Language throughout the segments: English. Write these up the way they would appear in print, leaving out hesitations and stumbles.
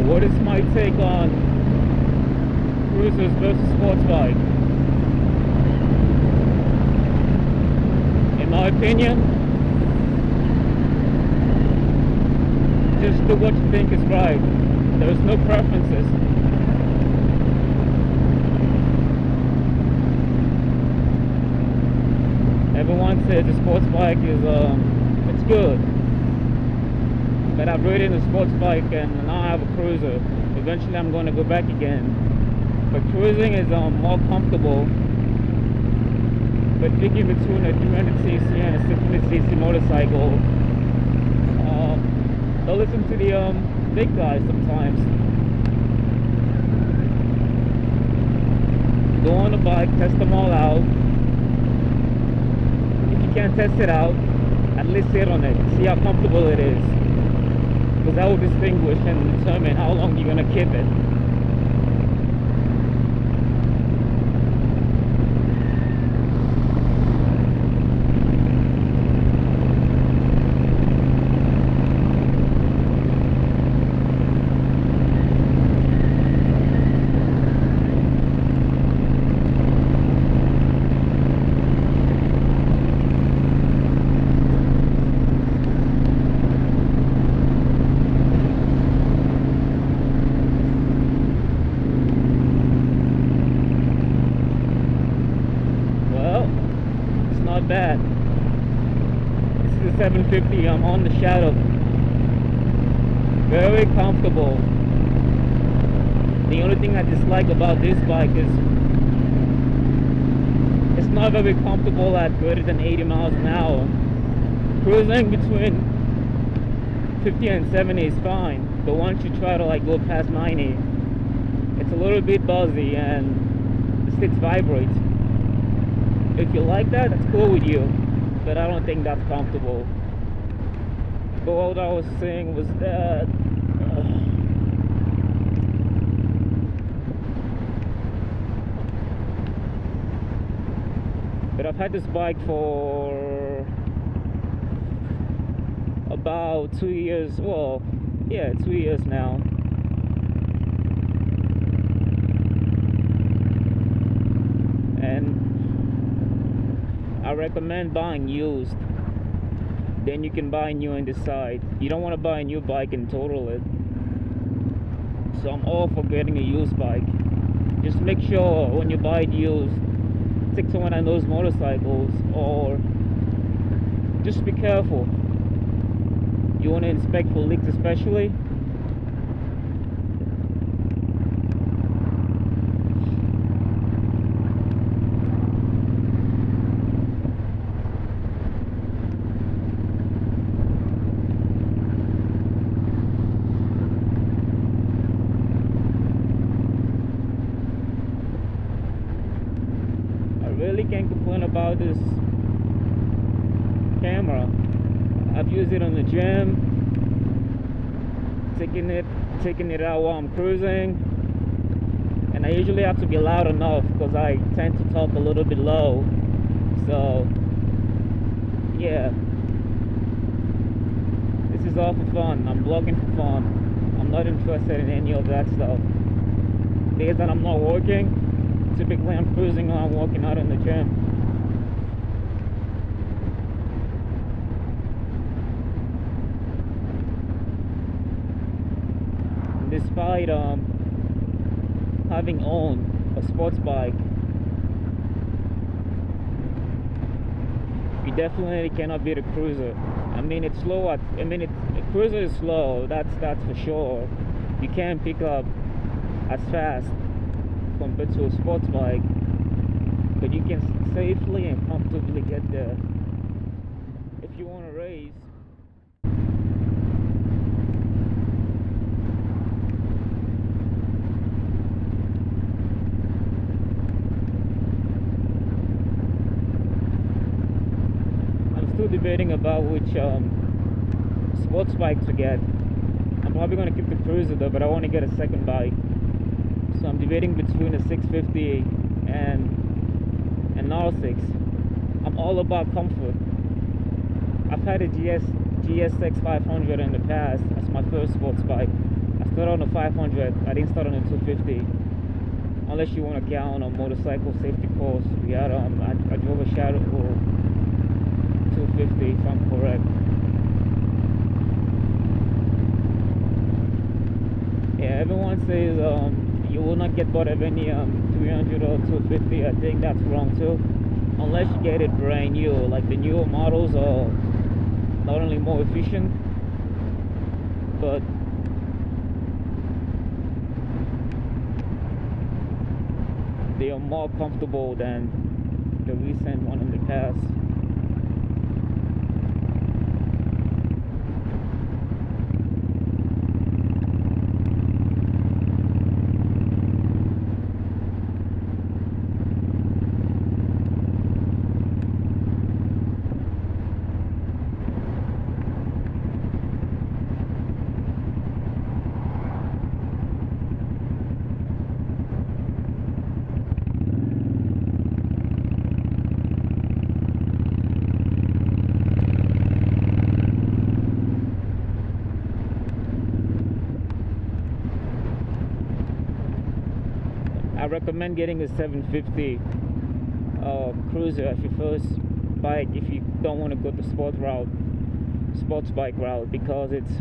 what is my take on cruisers versus sports bike? In my opinion, just do what you think is right. There's no preferences. Everyone says the sports bike is it's good, but I've ridden a sports bike and now I have a cruiser. Eventually I'm going to go back again, but cruising is more comfortable. But picking between a 300cc and a 600cc motorcycle, I'll listen to the big guys sometimes. Go on the bike, test them all out. If you can't test it out, at least sit on it, see how comfortable it is, because that will distinguish and determine how long you're going to keep it. Not bad. This is a 750. I'm on the Shadow. Very comfortable. The only thing I dislike about this bike is it's not very comfortable at greater than 80 miles an hour. Cruising between 50 and 70 is fine, but once you try to like go past 90, it's a little bit buzzy and the sticks vibrate. If you like that, that's cool with you, but I don't think that's comfortable. But what I was saying was that but I've had this bike for about 2 years. Well, yeah, 2 years now. And I recommend buying used. Then you can buy new and decide. You don't want to buy a new bike and total it. So I'm all for getting a used bike. Just make sure when you buy it used, take to one of those motorcycles, or just be careful. You want to inspect for leaks especially. Really can't complain about this camera. I've used it on the gym, taking it out while I'm cruising, and I usually have to be loud enough because I tend to talk a little bit low. So yeah, this is all for fun. I'm vlogging for fun. I'm not interested in any of that stuff. Days that I'm not working, typically I'm cruising or I'm walking out in the gym. And despite having owned a sports bike, you definitely cannot beat a cruiser. I mean, it's slow a cruiser is slow, that's for sure. You can't pick up as fast compared to a sports bike, but you can safely and comfortably get there. If you want to race, I'm still debating about which sports bike to get. I'm probably going to keep the cruiser though, but I want to get a second bike. So I'm debating between a 650 and an R6. I'm all about comfort. I've had a GSX 500 in the past as my first sports bike. I started on the 500. I didn't start on the 250. Unless you want to count on motorcycle safety course. We had I drove a Shadow for 250 if I'm correct. Yeah, everyone says you will not get bored of any 300 or 250. I think that's wrong too. Unless you get it brand new. Like the newer models are not only more efficient, but they are more comfortable than the recent one in the past. I recommend getting a 750 cruiser as your first bike if you don't want to go the sports bike route, because it's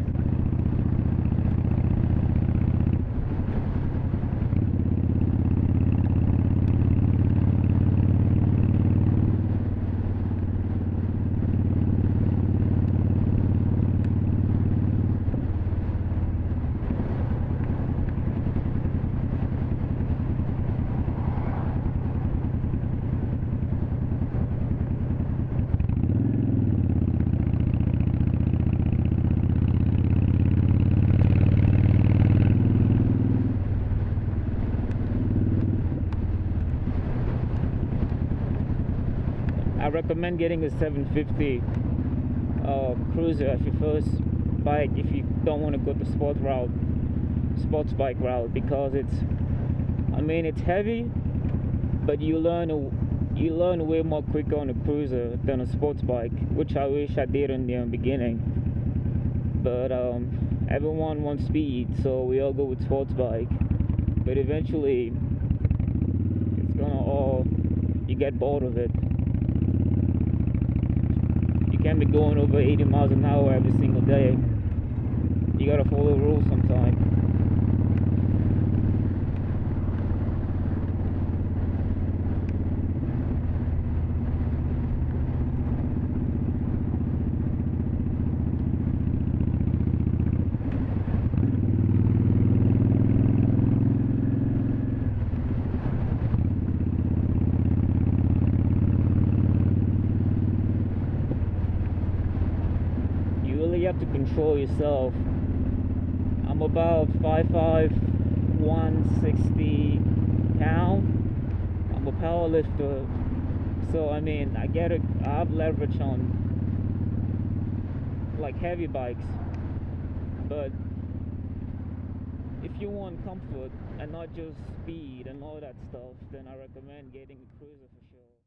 I recommend getting a 750 cruiser as your first bike if you don't want to go the sports bike route, because it's heavy, but you learn way more quicker on a cruiser than a sports bike, which I wish I did in the beginning. But everyone wants speed, so we all go with sports bike. But eventually, it's gonna all you get bored of it. You can't be going over 80 miles an hour every single day. You gotta follow the rules sometimes. You have to control yourself. I'm about 5'5", 160 pound. I'm a power lifter, so I have leverage on like heavy bikes. But if you want comfort and not just speed and all that stuff, then I recommend getting a cruiser for sure.